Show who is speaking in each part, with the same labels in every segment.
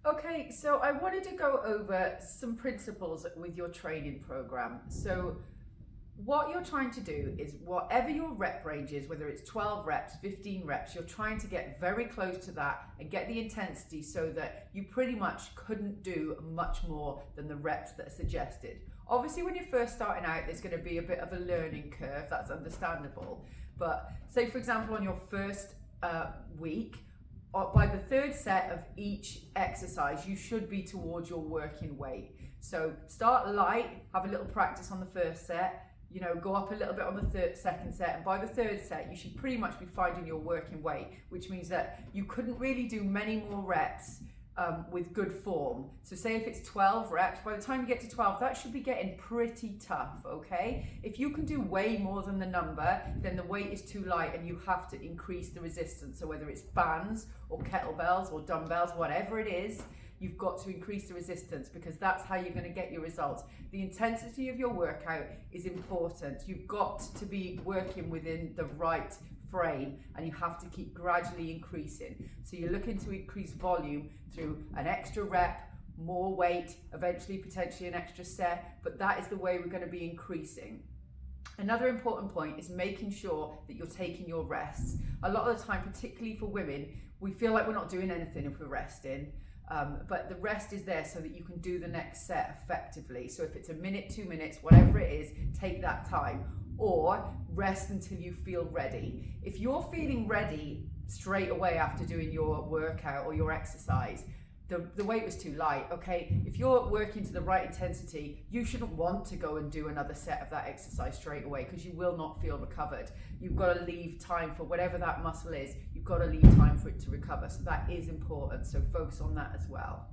Speaker 1: Okay, so I wanted to go over some principles with your training program. So what you're trying to do is whatever your rep range is, whether it's 12 reps, 15 reps, you're trying to get very close to that and get the intensity so that you pretty much couldn't do much more than the reps that are suggested. Obviously, when you're first starting out, there's going to be a bit of a learning curve, that's understandable. But say, for example, on your first week, by the third set of each exercise, you should be towards your working weight. So start light, have a little practice on the first set, go up a little bit on the second set, and by the third set, you should pretty much be finding your working weight, which means that you couldn't really do many more reps with good form. So say if it's 12 reps, by the time you get to 12, that should be getting pretty tough, okay? If you can do way more than the number, then the weight is too light and you have to increase the resistance. So whether it's bands or kettlebells or dumbbells, whatever it is, you've got to increase the resistance because that's how you're going to get your results. The intensity of your workout is important. You've got to be working within the right frame and you have to keep gradually increasing. So you're looking to increase volume through an extra rep, more weight, eventually potentially an extra set, but that is the way we're going to be increasing. Another important point is making sure that you're taking your rests. A lot of the time, particularly for women, we feel like we're not doing anything if we're resting. But the rest is there so that you can do the next set effectively. So if it's a minute, 2 minutes, whatever it is, take that time or rest until you feel ready. If you're feeling ready straight away after doing your workout or your exercise, the weight was too light, okay? If you're working to the right intensity, you shouldn't want to go and do another set of that exercise straight away because you will not feel recovered. You've got to leave time for whatever that muscle is. You've got to leave time for it to recover. So that is important. So focus on that as well.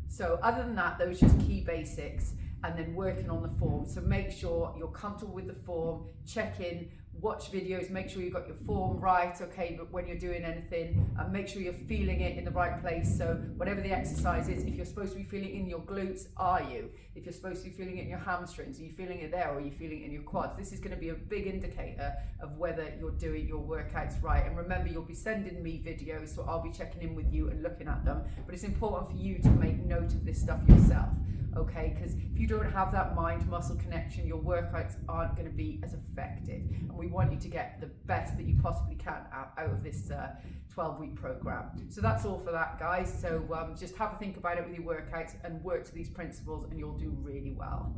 Speaker 1: So other than that, those are just key basics and then working on the form. So make sure you're comfortable with the form, check in, watch videos, make sure you've got your form right, okay, but when you're doing anything, make sure you're feeling it in the right place. So whatever the exercise is, if you're supposed to be feeling it in your glutes, are you? If you're supposed to be feeling it in your hamstrings, are you feeling it there or are you feeling it in your quads? This is going to be a big indicator of whether you're doing your workouts right. And remember, you'll be sending me videos, so I'll be checking in with you and looking at them. But it's important for you to make note of this stuff yourself. Okay, because if you don't have that mind-muscle connection, your workouts aren't going to be as effective. And we want you to get the best that you possibly can out of this 12-week program. So that's all for that, guys. So just have a think about it with your workouts and work to these principles and you'll do really well.